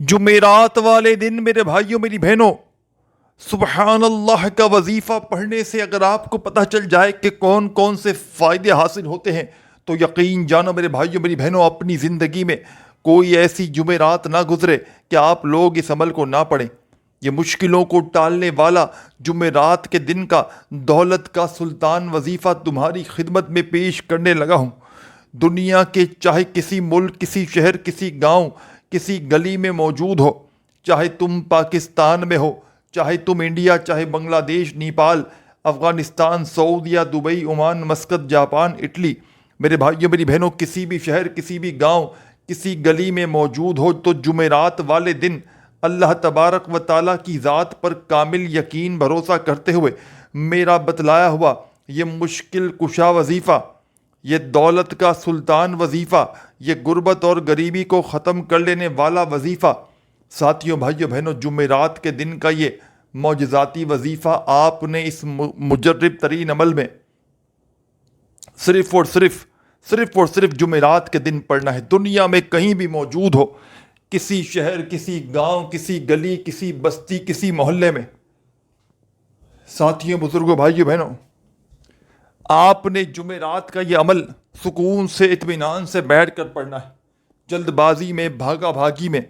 جمعرات والے دن میرے بھائیوں میری بہنوں، سبحان اللہ کا وظیفہ پڑھنے سے اگر آپ کو پتہ چل جائے کہ کون کون سے فائدے حاصل ہوتے ہیں تو یقین جانو میرے بھائیوں میری بہنوں، اپنی زندگی میں کوئی ایسی جمعرات نہ گزرے کہ آپ لوگ اس عمل کو نہ پڑھیں۔ یہ مشکلوں کو ٹالنے والا جمعرات کے دن کا دولت کا سلطان وظیفہ تمہاری خدمت میں پیش کرنے لگا ہوں۔ دنیا کے چاہے کسی ملک، کسی شہر، کسی گاؤں، کسی گلی میں موجود ہو، چاہے تم پاکستان میں ہو، چاہے تم انڈیا، چاہے بنگلہ دیش، نیپال، افغانستان، سعودیہ، Dubai, Oman, Muscat, Japan, Italy, میرے بھائیوں میری بہنوں، کسی بھی شہر، کسی بھی گاؤں، کسی گلی میں موجود ہو تو جمعرات والے دن اللہ تبارک و تعالیٰ کی ذات پر کامل یقین بھروسہ کرتے ہوئے میرا بتلایا ہوا یہ مشکل کشا وظیفہ، یہ دولت کا سلطان وظیفہ، یہ غربت اور غریبی کو ختم کر لینے والا وظیفہ، ساتھیوں، بھائیوں، بہنوں، جمعرات کے دن کا یہ معجزاتی وظیفہ آپ نے اس مجرب ترین عمل میں صرف اور صرف جمعرات کے دن پڑھنا ہے۔ دنیا میں کہیں بھی موجود ہو، کسی شہر، کسی گاؤں، کسی گلی، کسی بستی، کسی محلے میں، ساتھیوں، بزرگوں، بھائیوں، بہنوں، آپ نے جمعرات کا یہ عمل سکون سے، اطمینان سے بیٹھ کر پڑھنا ہے۔ جلد بازی میں، بھاگا بھاگی میں،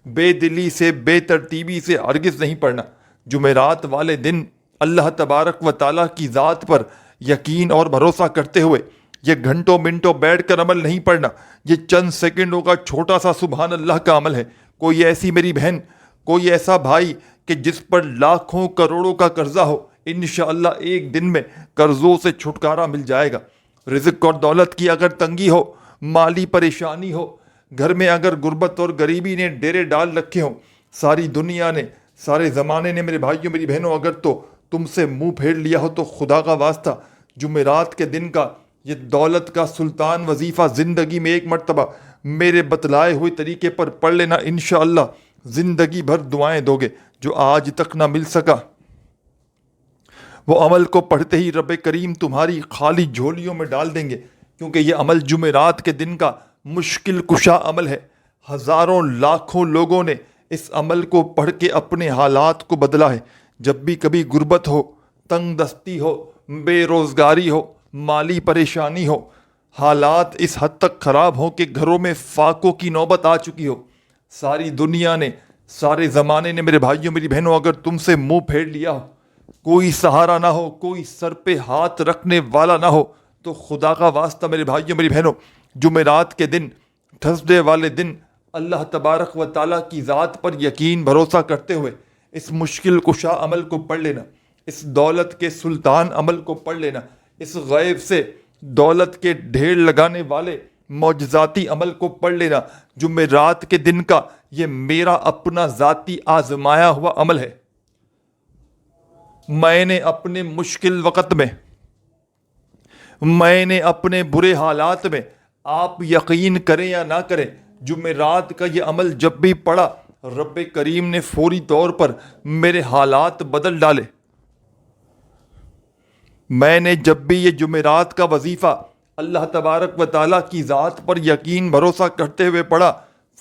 بے دلی سے، بے ترتیبی سے ہرگز نہیں پڑھنا۔ جمعرات والے دن اللہ تبارک و تعالیٰ کی ذات پر یقین اور بھروسہ کرتے ہوئے یہ گھنٹوں منٹوں بیٹھ کر عمل نہیں پڑھنا، یہ چند سیکنڈوں کا چھوٹا سا سبحان اللہ کا عمل ہے۔ کوئی ایسی میری بہن، کوئی ایسا بھائی کہ جس پر لاکھوں کروڑوں کا قرضہ ہو، انشاءاللہ ایک دن میں قرضوں سے چھٹکارا مل جائے گا۔ رزق اور دولت کی اگر تنگی ہو، مالی پریشانی ہو، گھر میں اگر غربت اور غریبی نے ڈیرے ڈال رکھے ہوں، ساری دنیا نے، سارے زمانے نے میرے بھائیوں میری بہنوں اگر تو تم سے منہ پھیر لیا ہو تو خدا کا واسطہ جمعرات کے دن کا یہ دولت کا سلطان وظیفہ زندگی میں ایک مرتبہ میرے بتلائے ہوئے طریقے پر پڑھ لینا، انشاءاللہ زندگی بھر دعائیں دو گے۔ جو آج تک نہ مل سکا وہ عمل کو پڑھتے ہی رب کریم تمہاری خالی جھولیوں میں ڈال دیں گے، کیونکہ یہ عمل جمعرات کے دن کا مشکل کشا عمل ہے۔ ہزاروں لاکھوں لوگوں نے اس عمل کو پڑھ کے اپنے حالات کو بدلا ہے۔ جب بھی کبھی غربت ہو، تنگ دستی ہو، بے روزگاری ہو، مالی پریشانی ہو، حالات اس حد تک خراب ہوں کہ گھروں میں فاقوں کی نوبت آ چکی ہو، ساری دنیا نے، سارے زمانے نے میرے بھائیوں میری بہنوں اگر تم سے منہ پھیر لیا ہو، کوئی سہارا نہ ہو، کوئی سر پہ ہاتھ رکھنے والا نہ ہو، تو خدا کا واسطہ میرے بھائیوں میری بہنوں، جمعرات کے دن، تھرسڈے والے دن اللہ تبارک و تعالیٰ کی ذات پر یقین بھروسہ کرتے ہوئے اس مشکل کشا عمل کو پڑھ لینا، اس دولت کے سلطان عمل کو پڑھ لینا، اس غیب سے دولت کے ڈھیر لگانے والے معجزاتی عمل کو پڑھ لینا۔ جمعرات کے دن کا یہ میرا اپنا ذاتی آزمایا ہوا عمل ہے۔ میں نے اپنے مشکل وقت میں، میں نے اپنے برے حالات میں، آپ یقین کریں یا نہ کریں، جمعرات کا یہ عمل جب بھی پڑھا رب کریم نے فوری طور پر میرے حالات بدل ڈالے۔ میں نے جب بھی یہ جمعرات کا وظیفہ اللہ تبارک و تعالیٰ کی ذات پر یقین بھروسہ کرتے ہوئے پڑھا،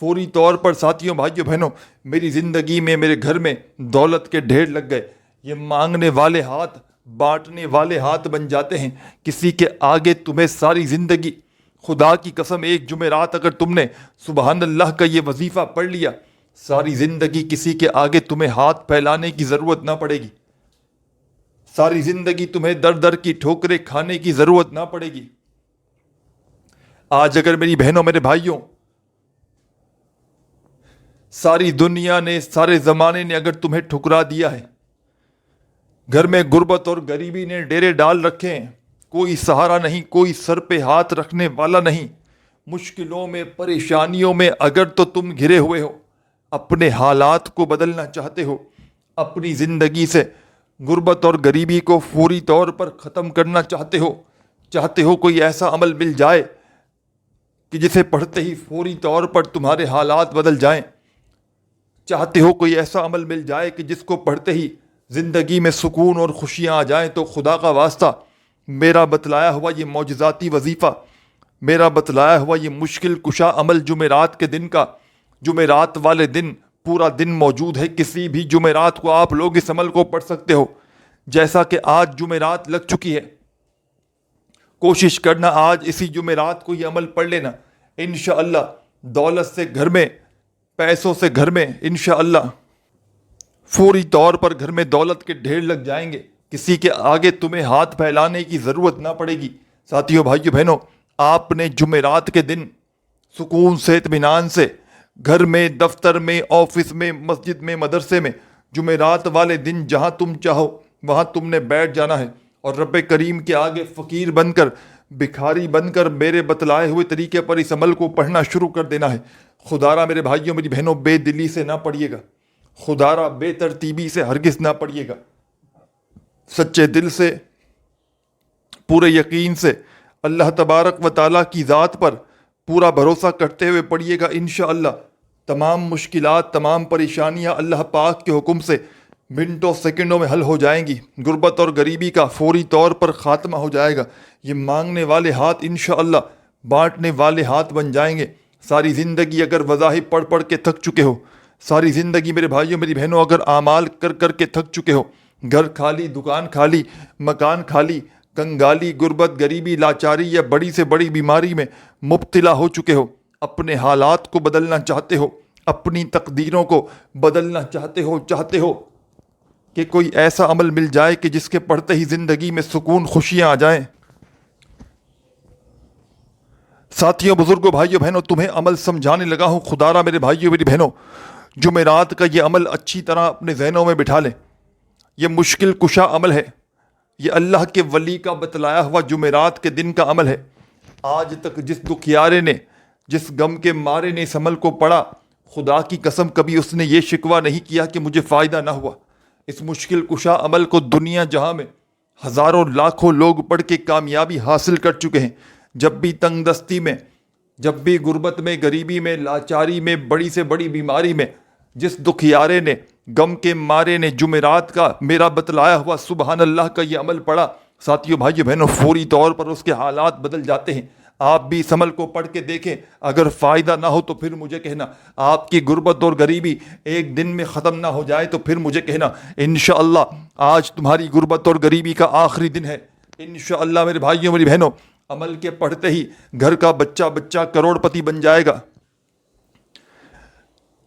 فوری طور پر ساتھیوں، بھائیوں، بہنوں، میری زندگی میں، میرے گھر میں دولت کے ڈھیر لگ گئے۔ یہ مانگنے والے ہاتھ بانٹنے والے ہاتھ بن جاتے ہیں۔ کسی کے آگے تمہیں ساری زندگی، خدا کی قسم، ایک جمعرات اگر تم نے سبحان اللہ کا یہ وظیفہ پڑھ لیا، ساری زندگی کسی کے آگے تمہیں ہاتھ پھیلانے کی ضرورت نہ پڑے گی، ساری زندگی تمہیں در در کی ٹھوکریں کھانے کی ضرورت نہ پڑے گی۔ آج اگر میری بہنوں، میرے بھائیوں، ساری دنیا نے، سارے زمانے نے اگر تمہیں ٹھکرا دیا ہے، گھر میں غربت اور غریبی نے ڈیرے ڈال رکھے ہیں، کوئی سہارا نہیں، کوئی سر پہ ہاتھ رکھنے والا نہیں، مشکلوں میں، پریشانیوں میں اگر تو تم گھرے ہوئے ہو، اپنے حالات کو بدلنا چاہتے ہو، اپنی زندگی سے غربت اور غریبی کو فوری طور پر ختم کرنا چاہتے ہو کوئی ایسا عمل مل جائے کہ جسے پڑھتے ہی فوری طور پر تمہارے حالات بدل جائیں، چاہتے ہو کوئی ایسا عمل مل جائے کہ جس کو پڑھتے ہی زندگی میں سکون اور خوشیاں آ جائیں، تو خدا کا واسطہ میرا بتلایا ہوا یہ معجزاتی وظیفہ، میرا بتلایا ہوا یہ مشکل کشا عمل جمعرات کے دن کا، جمعرات والے دن پورا دن موجود ہے. کسی بھی جمعرات کو آپ لوگ اس عمل کو پڑھ سکتے ہو. جیسا کہ آج جمعرات لگ چکی ہے, کوشش کرنا آج اسی جمعرات کو یہ عمل پڑھ لینا. انشاءاللہ دولت سے گھر میں, پیسوں سے گھر میں انشاءاللہ فوری طور پر گھر میں دولت کے ڈھیر لگ جائیں گے. کسی کے آگے تمہیں ہاتھ پھیلانے کی ضرورت نہ پڑے گی. ساتھیو, بھائیو, بہنوں, آپ نے جمعرات کے دن سکون سے, اطمینان سے گھر میں, دفتر میں, آفس میں, مسجد میں, مدرسے میں, جمعرات والے دن جہاں تم چاہو وہاں تم نے بیٹھ جانا ہے اور رب کریم کے آگے فقیر بن کر, بھکاری بن کر میرے بتلائے ہوئے طریقے پر اس عمل کو پڑھنا شروع کر دینا ہے. خدارا میرے بھائیوں, میری بہنوں, بے دلی سے نہ پڑھیے گا, خدارا بے ترتیبی سے ہرگز نہ پڑھیے گا. سچے دل سے, پورے یقین سے, اللہ تبارک و تعالیٰ کی ذات پر پورا بھروسہ کرتے ہوئے پڑھیے گا. انشاءاللہ تمام مشکلات, تمام پریشانیاں اللہ پاک کے حکم سے منٹوں سیکنڈوں میں حل ہو جائیں گی. غربت اور غریبی کا فوری طور پر خاتمہ ہو جائے گا. یہ مانگنے والے ہاتھ انشاءاللہ بانٹنے والے ہاتھ بن جائیں گے. ساری زندگی اگر وظائف پڑھ پڑھ کے تھک چکے ہو, ساری زندگی میرے بھائیوں, میری بہنوں, اگر اعمال کر کر کے تھک چکے ہو, گھر خالی, دکان خالی, مکان خالی, کنگالی, غربت, غریبی, لاچاری یا بڑی سے بڑی بیماری میں مبتلا ہو چکے ہو, اپنے حالات کو بدلنا چاہتے ہو, اپنی تقدیروں کو بدلنا چاہتے ہو کہ کوئی ایسا عمل مل جائے کہ جس کے پڑھتے ہی زندگی میں سکون, خوشیاں آ جائیں. ساتھیوں, بزرگوں, بھائیوں, بہنوں, تمہیں عمل سمجھانے لگا ہوں. خدارا میرے بھائیوں, میری بہنوں, جمعرات کا یہ عمل اچھی طرح اپنے ذہنوں میں بٹھا لیں. یہ مشکل کشا عمل ہے. یہ اللہ کے ولی کا بتلایا ہوا جمعرات کے دن کا عمل ہے. آج تک جس دکھیارے نے, جس غم کے مارے نے اس عمل کو پڑھا, خدا کی قسم کبھی اس نے یہ شکوہ نہیں کیا کہ مجھے فائدہ نہ ہوا. اس مشکل کشا عمل کو دنیا جہاں میں ہزاروں لاکھوں لوگ پڑھ کے کامیابی حاصل کر چکے ہیں. جب بھی تنگ دستی میں, جب بھی غربت میں, غریبی میں, لاچاری میں, بڑی سے بڑی بیماری میں, جس دکھیارے نے, غم کے مارے نے جمعرات کا میرا بتلایا ہوا سبحان اللہ کا یہ عمل پڑھا, ساتھیوں, بھائیوں, بہنوں, فوری طور پر اس کے حالات بدل جاتے ہیں. آپ بھی اس عمل کو پڑھ کے دیکھیں. اگر فائدہ نہ ہو تو پھر مجھے کہنا. آپ کی غربت اور غریبی ایک دن میں ختم نہ ہو جائے تو پھر مجھے کہنا. انشاءاللہ آج تمہاری غربت اور غریبی کا آخری دن ہے. انشاءاللہ میرے بھائیوں, میری بہنوں, عمل کے پڑھتے ہی گھر کا بچہ کروڑ پتی بن جائے گا.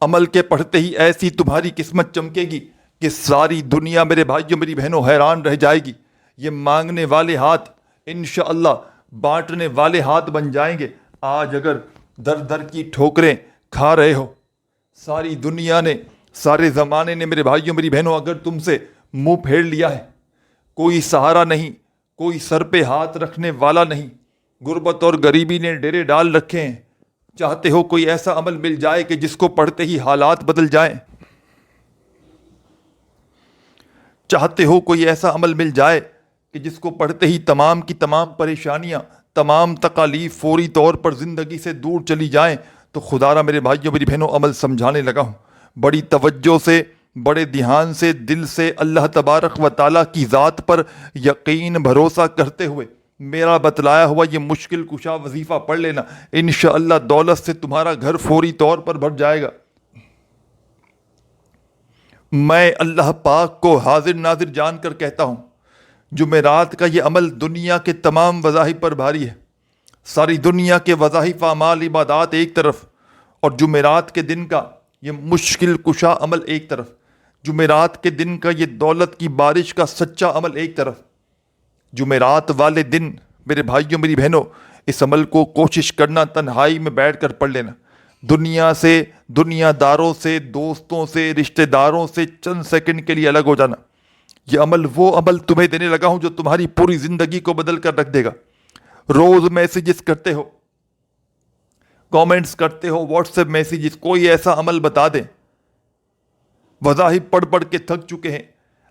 عمل کے پڑھتے ہی ایسی تمہاری قسمت چمکے گی کہ ساری دنیا میرے بھائیوں, میری بہنوں, حیران رہ جائے گی. یہ مانگنے والے ہاتھ انشاءاللہ بانٹنے والے ہاتھ بن جائیں گے. آج اگر در در کی ٹھوکریں کھا رہے ہو, ساری دنیا نے, سارے زمانے نے میرے بھائیوں, میری بہنوں, اگر تم سے منہ پھیر لیا ہے, کوئی سہارا نہیں, کوئی سر پہ ہاتھ رکھنے والا نہیں, غربت اور غریبی نے ڈیرے ڈال رکھے ہیں, چاہتے ہو کوئی ایسا عمل مل جائے کہ جس کو پڑھتے ہی حالات بدل جائیں, چاہتے ہو کوئی ایسا عمل مل جائے کہ جس کو پڑھتے ہی تمام کی تمام پریشانیاں, تمام تکالیف فوری طور پر زندگی سے دور چلی جائیں, تو خدارا میرے بھائیوں, میری بہنوں, عمل سمجھانے لگا ہوں. بڑی توجہ سے, بڑے دھیان سے, دل سے اللہ تبارک و تعالیٰ کی ذات پر یقین, بھروسہ کرتے ہوئے میرا بتلایا ہوا یہ مشکل کشا وظیفہ پڑھ لینا. انشاءاللہ دولت سے تمہارا گھر فوری طور پر بھر جائے گا. میں اللہ پاک کو حاضر ناظر جان کر کہتا ہوں, جمعرات کا یہ عمل دنیا کے تمام وظائف پر بھاری ہے. ساری دنیا کے وظائف, اعمال, عبادات ایک طرف, اور جمعرات کے دن کا یہ مشکل کشا عمل ایک طرف, جمعرات کے دن کا یہ دولت کی بارش کا سچا عمل ایک طرف. جمعرات والے دن میرے بھائیوں, میری بہنوں, اس عمل کو کوشش کرنا تنہائی میں بیٹھ کر پڑھ لینا. دنیا سے, دنیا داروں سے, دوستوں سے, رشتہ داروں سے چند سیکنڈ کے لیے الگ ہو جانا. یہ عمل وہ عمل تمہیں دینے لگا ہوں جو تمہاری پوری زندگی کو بدل کر رکھ دے گا. روز میسیجز کرتے ہو, کامنٹس کرتے ہو, واٹس ایپ میسیجز, کوئی ایسا عمل بتا دیں. وظائف پڑھ پڑھ کے تھک چکے ہیں,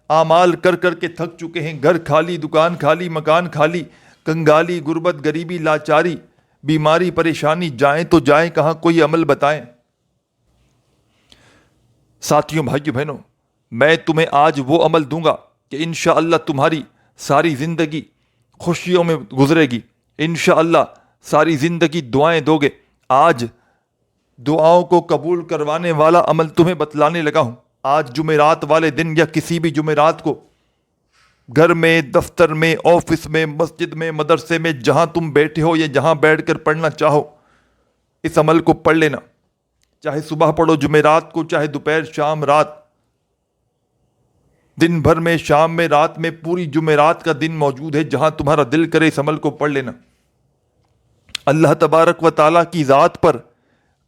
اعمال کر کر کے تھک چکے ہیں, گھر خالی, دکان خالی, مکان خالی, کنگالی, غربت, غریبی, لاچاری, بیماری, پریشانی, جائیں تو جائیں کہاں, کوئی عمل بتائیں. ساتھیوں, بھائیوں, بہنوں, میں تمہیں آج وہ عمل دوں گا کہ انشاءاللہ تمہاری ساری زندگی خوشیوں میں گزرے گی. انشاءاللہ ساری زندگی دعائیں دو گے. آج دعاؤں کو قبول کروانے والا عمل تمہیں بتلانے لگا ہوں۔ آج جمعرات والے دن یا کسی بھی جمعرات کو گھر میں، دفتر میں، آفس میں، مسجد میں، مدرسے میں، جہاں تم بیٹھے ہو یا جہاں بیٹھ کر پڑھنا چاہو، اس عمل کو پڑھ لینا۔ چاہے صبح پڑھو جمعرات کو، چاہے دوپہر، شام، رات، دن بھر میں، شام میں، رات میں، پوری جمعرات کا دن موجود ہے، جہاں تمہارا دل کرے اس عمل کو پڑھ لینا۔ اللہ تبارک و تعالیٰ کی ذات پر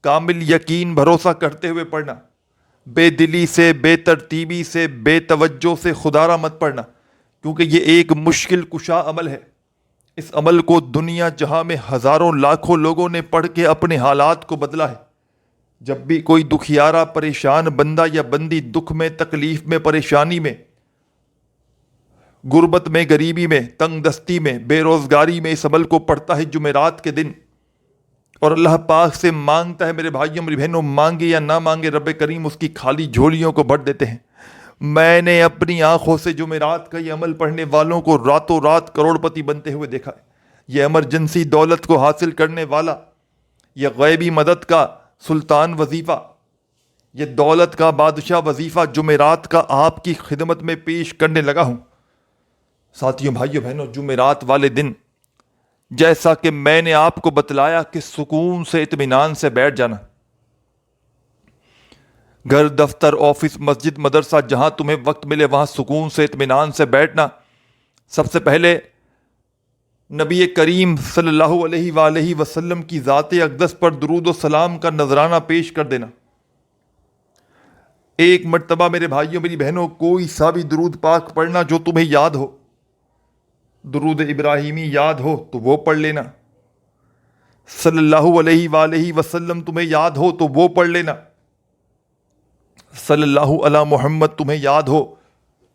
کامل یقین بھروسہ کرتے ہوئے پڑھنا، بے دلی سے، بے ترتیبی سے، بے توجہ سے خدارہ مت پڑھنا، کیونکہ یہ ایک مشکل کشا عمل ہے۔ اس عمل کو دنیا جہاں میں ہزاروں لاکھوں لوگوں نے پڑھ کے اپنے حالات کو بدلا ہے۔ جب بھی کوئی دکھیارا، پریشان بندہ یا بندی دکھ میں، تکلیف میں، پریشانی میں، غربت میں، غریبی میں، تنگ دستی میں، بے روزگاری میں اس عمل کو پڑھتا ہے جمعرات کے دن، اور اللہ پاک سے مانگتا ہے، میرے بھائیوں میری بہنوں، مانگے یا نہ مانگے رب کریم اس کی خالی جھولیوں کو بھر دیتے ہیں۔ میں نے اپنی آنکھوں سے جمعرات کا یہ عمل پڑھنے والوں کو راتوں رات کروڑ پتی بنتے ہوئے دیکھا ہے۔ یہ ایمرجنسی دولت کو حاصل کرنے والا، یہ غیبی مدد کا سلطان وظیفہ، یہ دولت کا بادشاہ وظیفہ جمعرات کا آپ کی خدمت میں پیش کرنے لگا ہوں۔ ساتھیوں، بھائیوں، بہنوں، جمعرات والے دن جیسا کہ میں نے آپ کو بتلایا کہ سکون سے، اطمینان سے بیٹھ جانا۔ گھر، دفتر، آفس، مسجد، مدرسہ، جہاں تمہیں وقت ملے وہاں سکون سے، اطمینان سے بیٹھنا۔ سب سے پہلے نبی کریم صلی اللہ علیہ وآلہ وسلم کی ذات اقدس پر درود و سلام کا نذرانہ پیش کر دینا۔ ایک مرتبہ میرے بھائیوں میری بہنوں کوئی سا بھی درود پاک پڑھنا جو تمہیں یاد ہو۔ درود ابراہیمی یاد ہو تو وہ پڑھ لینا، صلی اللہ علیہ وآلہ وسلم تمہیں یاد ہو تو وہ پڑھ لینا، صلی اللہ علی محمد تمہیں یاد ہو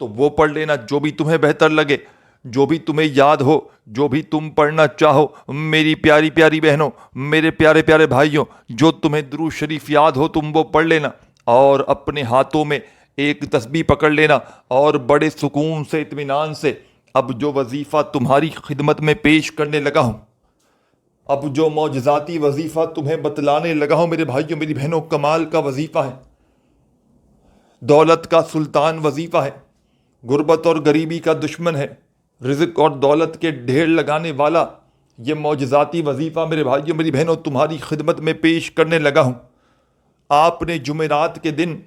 تو وہ پڑھ لینا، جو بھی تمہیں بہتر لگے، جو بھی تمہیں یاد ہو، جو بھی تم پڑھنا چاہو۔ میری پیاری پیاری بہنوں، میرے پیارے پیارے بھائیوں، جو تمہیں درود شریف یاد ہو تم وہ پڑھ لینا، اور اپنے ہاتھوں میں ایک تسبیح پکڑ لینا، اور بڑے سکون سے، اطمینان سے اب جو وظیفہ تمہاری خدمت میں پیش کرنے لگا ہوں، اب جو معجزاتی وظیفہ تمہیں بتلانے لگا ہوں میرے بھائیوں میری بہنوں، کمال کا وظیفہ ہے، دولت کا سلطان وظیفہ ہے، غربت اور غریبی کا دشمن ہے، رزق اور دولت کے ڈھیر لگانے والا یہ معجزاتی وظیفہ میرے بھائیوں میری بہنوں تمہاری خدمت میں پیش کرنے لگا ہوں۔ آپ نے جمعرات کے دن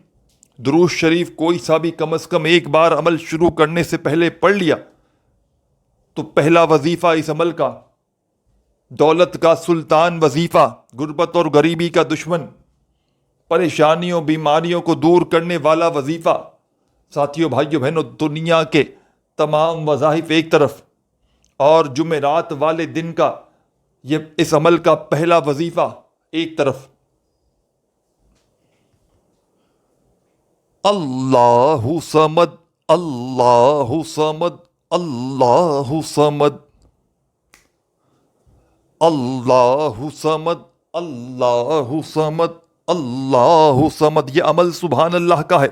درود شریف کوئی سا بھی کم از کم ایک بار عمل شروع کرنے سے پہلے پڑھ لیا تو پہلا وظیفہ اس عمل کا، دولت کا سلطان وظیفہ، غربت اور غریبی کا دشمن، پریشانیوں بیماریوں کو دور کرنے والا وظیفہ، ساتھیوں بھائیوں بہنوں، دنیا کے تمام وظائف ایک طرف اور جمعرات والے دن کا یہ اس عمل کا پہلا وظیفہ ایک طرف۔ اللہ صمد، اللہ صمد، اللہ صمد، اللہ صمد، اللہ صمد، اللہ صمد۔ یہ عمل سبحان اللہ کا ہے،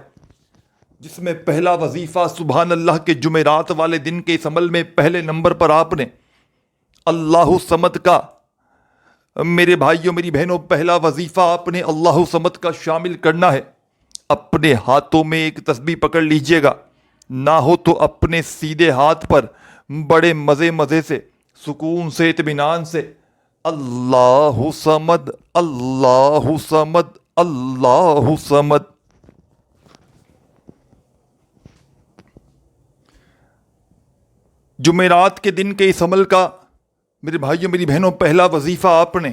جس میں پہلا وظیفہ سبحان اللہ کے جمعرات والے دن کے اس عمل میں پہلے نمبر پر آپ نے اللہ صمد کا، میرے بھائیوں میری بہنوں، پہلا وظیفہ آپ نے اللہ صمد کا شامل کرنا ہے۔ اپنے ہاتھوں میں ایک تسبیح پکڑ لیجئے گا، نہ ہو تو اپنے سیدھے ہاتھ پر بڑے مزے سے، سکون سے، اطمینان سے اللہ صمد، اللہ صمد، اللہ صمد۔ جمعرات کے دن کے اس عمل کا میرے بھائیوں میری بہنوں پہلا وظیفہ آپ نے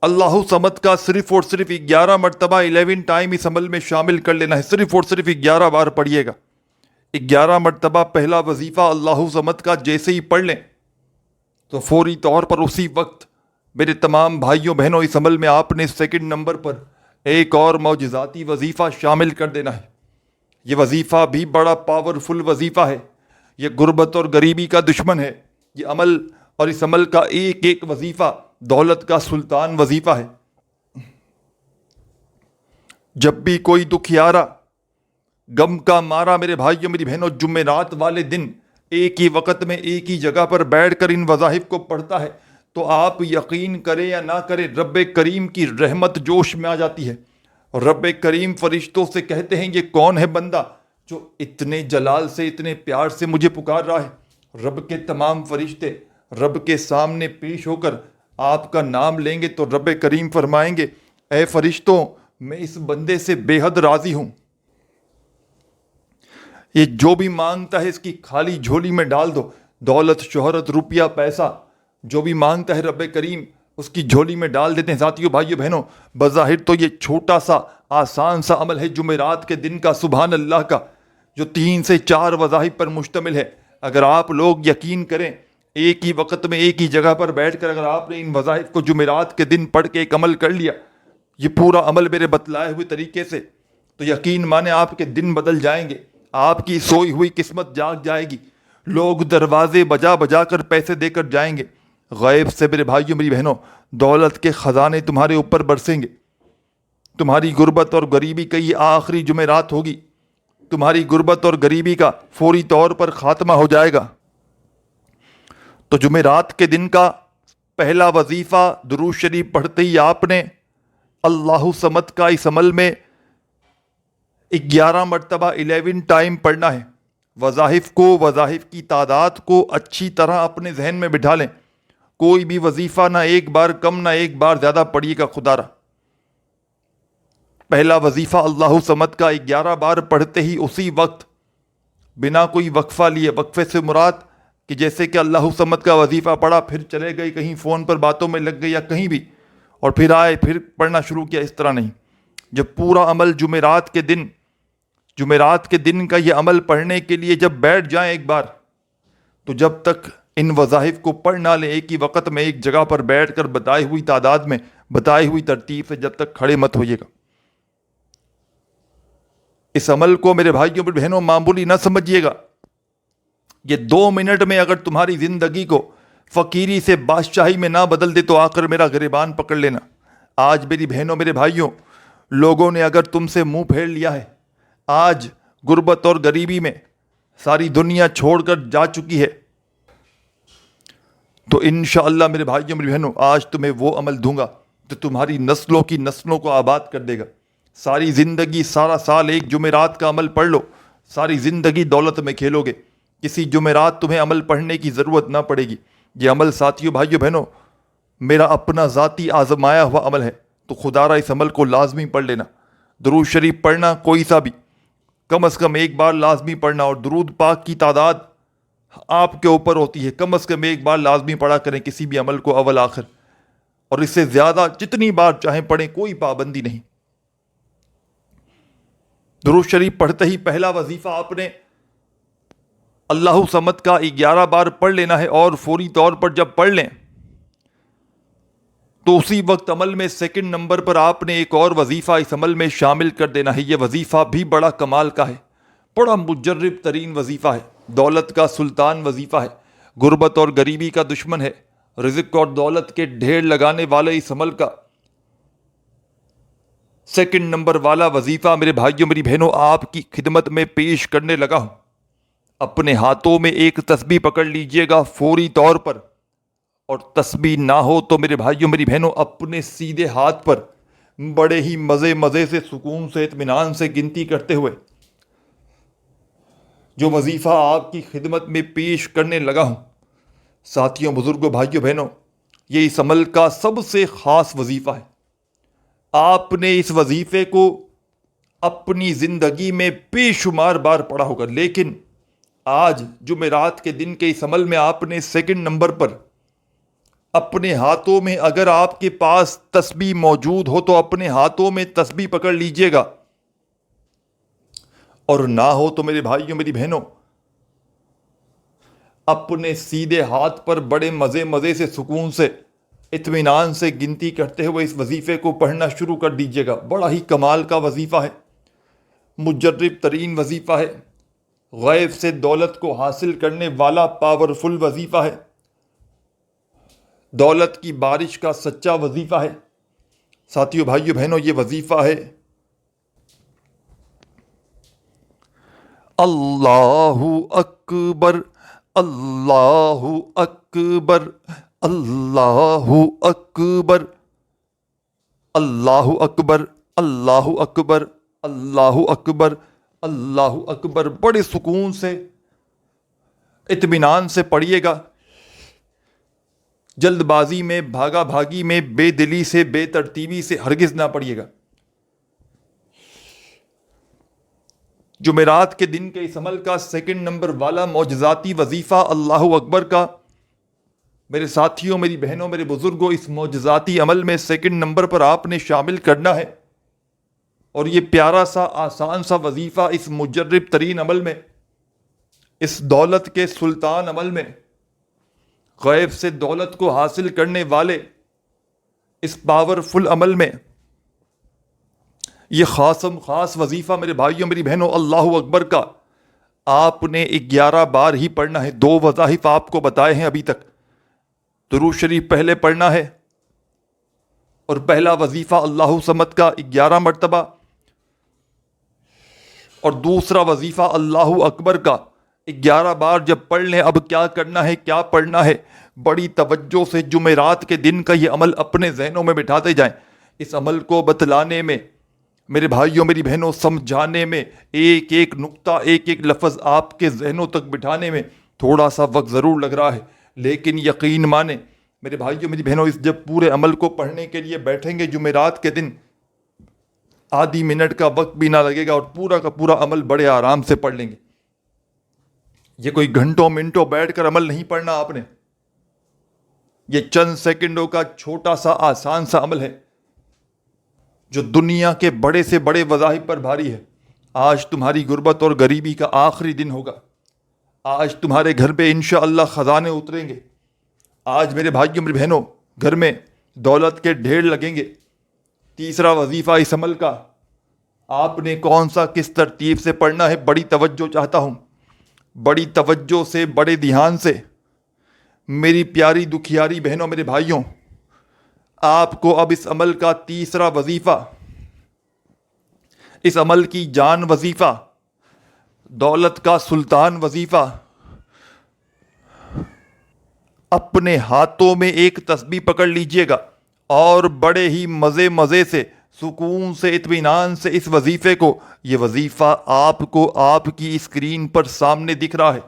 اللہ صمد کا صرف اور صرف 11 مرتبہ 11 ٹائم اس عمل میں شامل کر لینا ہے۔ صرف اور صرف 11 بار پڑھیے گا، 11 مرتبہ پہلا وظیفہ اللہ صمد کا جیسے ہی پڑھ لیں تو فوری طور پر اسی وقت میرے تمام بھائیوں بہنوں اس عمل میں آپ نے سیکنڈ نمبر پر ایک اور معجزاتی وظیفہ شامل کر دینا ہے۔ یہ وظیفہ بھی بڑا پاورفل وظیفہ ہے، یہ غربت اور غریبی کا دشمن ہے۔ یہ عمل اور اس عمل کا ایک ایک وظیفہ دولت کا سلطان وظیفہ ہے۔ جب بھی کوئی دکھیارا، غم کا مارا میرے بھائیوں میری بہنوں جمعرات والے دن ایک ہی وقت میں ایک ہی جگہ پر بیٹھ کر ان وظائف کو پڑھتا ہے تو آپ یقین کریں یا نہ کریں رب کریم کی رحمت جوش میں آ جاتی ہے. رب کریم فرشتوں سے کہتے ہیں یہ کون ہے بندہ جو اتنے جلال سے اتنے پیار سے مجھے پکار رہا ہے. رب کے تمام فرشتے رب کے سامنے پیش ہو کر آپ کا نام لیں گے تو رب کریم فرمائیں گے اے فرشتوں میں اس بندے سے بے حد راضی ہوں. یہ جو بھی مانگتا ہے اس کی خالی جھولی میں ڈال دو. دولت شہرت روپیہ پیسہ جو بھی مانگتا ہے رب کریم اس کی جھولی میں ڈال دیتے ہیں. ساتھیو بھائیو بہنوں بظاہر تو یہ چھوٹا سا آسان سا عمل ہے جمعرات کے دن کا سبحان اللہ کا جو 3 سے 4 وظائف پر مشتمل ہے. اگر آپ لوگ یقین کریں ایک ہی وقت میں ایک ہی جگہ پر بیٹھ کر اگر آپ نے ان وظائف کو جمعرات کے دن پڑھ کے ایک عمل کر لیا یہ پورا عمل میرے بتلائے ہوئے طریقے سے تو یقین مانے آپ کے دن بدل جائیں گے. آپ کی سوئی ہوئی قسمت جاگ جائے گی. لوگ دروازے بجا بجا کر پیسے دے کر جائیں گے. غیب سے میرے بھائیوں میری بہنوں دولت کے خزانے تمہارے اوپر برسیں گے. تمہاری غربت اور غریبی کا یہ آخری جمعرات ہوگی. تمہاری غربت اور غریبی کا فوری طور پر خاتمہ ہو جائے گا. تو جمعرات کے دن کا پہلا وظیفہ درود شریف پڑھتے ہی آپ نے اللہ صمد کا اس عمل میں 11 مرتبہ 11 ٹائم پڑھنا ہے. وظائف کی تعداد کو اچھی طرح اپنے ذہن میں بٹھا لیں. کوئی بھی وظیفہ نہ ایک بار کم نہ ایک بار زیادہ پڑھیے گا خدا را. پہلا وظیفہ اللہ صمد کا 11 بار پڑھتے ہی اسی وقت بنا کوئی وقفہ لیے. وقفے سے مراد کہ جیسے کہ اللہ صمد کا وظیفہ پڑھا پھر چلے گئے کہیں فون پر باتوں میں لگ گئے یا کہیں بھی اور پھر آئے پھر پڑھنا شروع کیا, اس طرح نہیں. جب پورا عمل جمعرات کے دن کا یہ عمل پڑھنے کے لیے جب بیٹھ جائیں ایک بار تو جب تک ان وظائف کو پڑھ نہ لیں ایک ہی وقت میں ایک جگہ پر بیٹھ کر بتائی ہوئی تعداد میں بتائی ہوئی ترتیب سے جب تک کھڑے مت ہوئیے گا. اس عمل کو میرے بھائیوں اور بہنوں معمولی نہ سمجھیے گا. یہ 2 منٹ میں اگر تمہاری زندگی کو فقیری سے بادشاہی میں نہ بدل دے تو آ کر میرا گریبان پکڑ لینا. آج میری بہنوں میرے بھائیوں لوگوں نے اگر تم سے منہ پھیر لیا ہے, آج غربت اور غریبی میں ساری دنیا چھوڑ کر جا چکی ہے, تو انشاءاللہ میرے بھائیوں میری بہنوں آج تمہیں وہ عمل دوں گا جو تمہاری نسلوں کی نسلوں کو آباد کر دے گا. ساری زندگی سارا سال ایک جمعرات کا عمل پڑھ لو, ساری زندگی دولت میں کھیلو گے. کسی جمعرات تمہیں عمل پڑھنے کی ضرورت نہ پڑے گی. یہ عمل ساتھیوں بھائیوں بہنوں میرا اپنا ذاتی آزمایا ہوا عمل ہے, تو خدا را اس عمل کو لازمی پڑھ لینا. درود شریف پڑھنا کوئی سا بھی کم از کم ایک بار لازمی پڑھنا, اور درود پاک کی تعداد آپ کے اوپر ہوتی ہے, کم از کم ایک بار لازمی پڑھا کریں کسی بھی عمل کو اول آخر, اور اس سے زیادہ جتنی بار چاہیں پڑھیں کوئی پابندی نہیں. درود شریف پڑھتے ہی پہلا وظیفہ آپ نے اللہ صمد کا 11 بار پڑھ لینا ہے, اور فوری طور پر جب پڑھ لیں تو اسی وقت عمل میں سیکنڈ نمبر پر آپ نے ایک اور وظیفہ اس عمل میں شامل کر دینا ہے. یہ وظیفہ بھی بڑا کمال کا ہے, بڑا مجرب ترین وظیفہ ہے, دولت کا سلطان وظیفہ ہے, غربت اور غریبی کا دشمن ہے, رزق اور دولت کے ڈھیر لگانے والے اس عمل کا سیکنڈ نمبر والا وظیفہ میرے بھائیوں میری بہنوں آپ کی خدمت میں پیش کرنے لگا ہوں. اپنے ہاتھوں میں ایک تسبیح پکڑ لیجئے گا فوری طور پر, اور تسبیح نہ ہو تو میرے بھائیوں میری بہنوں اپنے سیدھے ہاتھ پر بڑے ہی مزے سے سکون سے اطمینان سے گنتی کرتے ہوئے جو وظیفہ آپ کی خدمت میں پیش کرنے لگا ہوں. ساتھیوں بزرگوں بھائیوں بہنوں یہ اس عمل کا سب سے خاص وظیفہ ہے. آپ نے اس وظیفے کو اپنی زندگی میں بے شمار بار پڑھا ہوگا, لیکن آج جمعرات کے دن کے اس عمل میں آپ نے سیکنڈ نمبر پر اپنے ہاتھوں میں اگر آپ کے پاس تسبیح موجود ہو تو اپنے ہاتھوں میں تسبیح پکڑ لیجئے گا, اور نہ ہو تو میرے بھائیوں میری بہنوں اپنے سیدھے ہاتھ پر بڑے مزے سے سکون سے اطمینان سے گنتی کرتے ہوئے اس وظیفے کو پڑھنا شروع کر دیجئے گا. بڑا ہی کمال کا وظیفہ ہے, مجرب ترین وظیفہ ہے, غیب سے دولت کو حاصل کرنے والا پاورفل وظیفہ ہے, دولت کی بارش کا سچا وظیفہ ہے. ساتھیوں بھائیوں بہنوں یہ وظیفہ ہے اللہ اکبر اللہ اکبر اللہ اکبر، اللہ اکبر، اللہ اکبر، اللہ اکبر، اللہ اکبر۔ بڑے سکون سے، اطمینان سے پڑھیے گا، جلد بازی میں، بھاگا بھاگی میں، بے دلی سے، بے ترتیبی سے ہرگز نہ پڑھیے گا۔ جمعرات کے دن کے اس عمل کا سیکنڈ نمبر والا معجزاتی وظیفہ اللہ اکبر کا، میرے ساتھیوں، میری بہنوں، میرے بزرگوں، اس معجزاتی عمل میں سیکنڈ نمبر پر آپ نے شامل کرنا ہے۔ اور یہ پیارا سا، آسان سا وظیفہ اس مجرب ترین عمل میں، اس دولت کے سلطان عمل میں، غیب سے دولت کو حاصل کرنے والے اس پاورفل عمل میں، یہ خاص وظیفہ میرے بھائیوں، میری بہنوں، اللہ اکبر کا آپ نے 11 بار ہی پڑھنا ہے۔ 2 وظائف آپ کو بتائے ہیں ابھی تک۔ درود شریف پہلے پڑھنا ہے، اور پہلا وظیفہ اللہ صمد کا 11 مرتبہ، اور دوسرا وظیفہ اللہ اکبر کا 11 بار جب پڑھ لیں۔ اب کیا کرنا ہے، کیا پڑھنا ہے؟ بڑی توجہ سے جمعرات کے دن کا یہ عمل اپنے ذہنوں میں بٹھاتے جائیں۔ اس عمل کو بتلانے میں، میرے بھائیوں، میری بہنوں، سمجھانے میں، ایک ایک نقطہ، ایک ایک لفظ آپ کے ذہنوں تک بٹھانے میں تھوڑا سا وقت ضرور لگ رہا ہے، لیکن یقین مانیں میرے بھائیوں، میری بہنوں، اس جب پورے عمل کو پڑھنے کے لیے بیٹھیں گے جمعرات کے دن، آدھی منٹ کا وقت بھی نہ لگے گا، اور پورا کا پورا عمل بڑے آرام سے پڑھ لیں گے۔ یہ کوئی گھنٹوں منٹوں بیٹھ کر عمل نہیں پڑھنا آپ نے، یہ چند سیکنڈوں کا چھوٹا سا آسان سا عمل ہے جو دنیا کے بڑے سے بڑے وظائف پر بھاری ہے۔ آج تمہاری غربت اور غریبی کا آخری دن ہوگا، آج تمہارے گھر پہ انشاءاللہ خزانے اتریں گے، آج میرے بھائیوں، میری بہنوں، گھر میں دولت کے ڈھیر لگیں گے۔ تیسرا وظیفہ اس عمل کا آپ نے کون سا، کس ترتیب سے پڑھنا ہے؟ بڑی توجہ چاہتا ہوں، بڑی توجہ سے، بڑے دھیان سے، میری پیاری دکھیاری بہنوں، میرے بھائیوں، آپ کو اب اس عمل کا تیسرا وظیفہ، اس عمل کی جان وظیفہ، دولت کا سلطان وظیفہ، اپنے ہاتھوں میں ایک تسبیح پکڑ لیجئے گا، اور بڑے ہی مزے سے، سکون سے، اطمینان سے اس وظیفے کو، یہ وظیفہ آپ کو آپ کی اسکرین پر سامنے دکھ رہا ہے،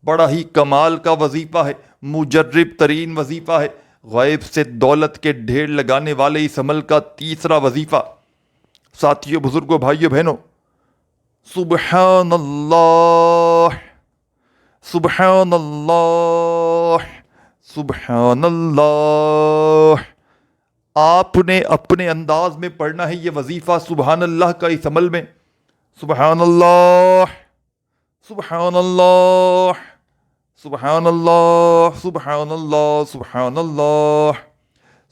بڑا ہی کمال کا وظیفہ ہے، مجرب ترین وظیفہ ہے، غیب سے دولت کے ڈھیر لگانے والے اس عمل کا تیسرا وظیفہ۔ ساتھیوں، بزرگوں، بھائیوں، بہنوں، سبحان اللہ، سبحان اللہ، سبحان اللہ۔ آپ نے اپنے انداز میں پڑھنا ہے یہ وظیفہ سبحان اللہ کا اس عمل میں۔ سبحان اللہ، سبحان اللہ، سبحان اللہ، سبحان اللہ، سبحان اللہ،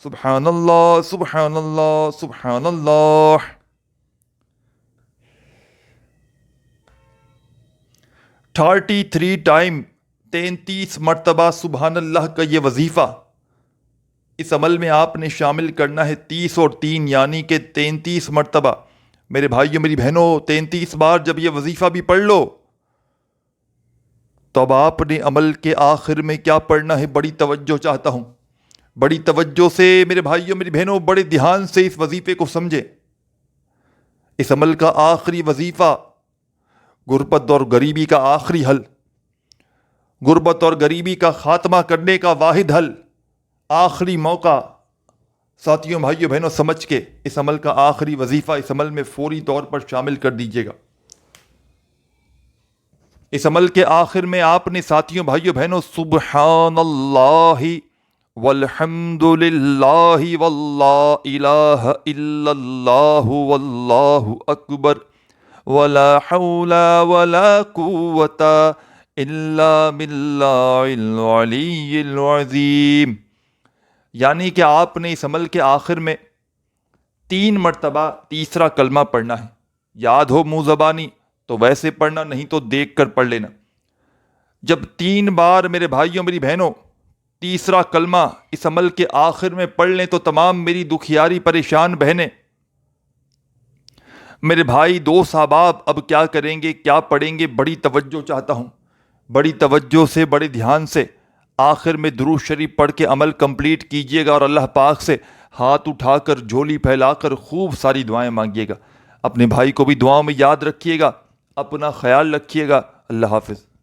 سبحان اللہ، سبحان اللہ، سبحان اللہ۔ 33 ٹائم، 33 مرتبہ سبحان اللہ کا یہ وظیفہ اس عمل میں آپ نے شامل کرنا ہے۔ 30 اور 3 یعنی کہ 33 مرتبہ۔ میرے بھائیوں، میری بہنوں، 33 بار جب یہ وظیفہ بھی پڑھ لو تو اب آپ نے عمل کے آخر میں کیا پڑھنا ہے؟ بڑی توجہ چاہتا ہوں، بڑی توجہ سے میرے بھائیوں، میری بہنوں، بڑے دھیان سے اس وظیفے کو سمجھیں۔ اس عمل کا آخری وظیفہ، غربت اور غریبی کا آخری حل، غربت اور غریبی کا خاتمہ کرنے کا واحد حل، آخری موقع۔ ساتھیوں، بھائیوں، بہنوں، سمجھ کے اس عمل کا آخری وظیفہ اس عمل میں فوری طور پر شامل کر دیجیے گا۔ اس عمل کے آخر میں آپ نے ساتھیوں، بھائیوں، بہنوں، سبحان اللہ والحمد للہ واللا الہ الا اللہ واللہ اکبر ولا حول ولا قوت الا باللہ العلی العظیم، یعنی کہ آپ نے اس عمل کے آخر میں 3 مرتبہ تیسرا کلمہ پڑھنا ہے۔ یاد ہو منہ زبانی تو ویسے پڑھنا، نہیں تو دیکھ کر پڑھ لینا۔ جب 3 بار میرے بھائیوں، میری بہنوں، تیسرا کلمہ اس عمل کے آخر میں پڑھ لیں تو تمام میری دکھیاری پریشان بہنیں، میرے بھائی، دوست، احباب، اب کیا کریں گے، کیا پڑھیں گے؟ بڑی توجہ چاہتا ہوں، بڑی توجہ سے، بڑے دھیان سے آخر میں درود شریف پڑھ کے عمل کمپلیٹ کیجیے گا اور اللہ پاک سے ہاتھ اٹھا کر جھولی پھیلا کر خوب ساری دعائیں مانگیے گا۔ اپنے بھائی کو بھی دعاؤں میں یاد رکھیے گا، اپنا خیال رکھیے گا۔ اللہ حافظ۔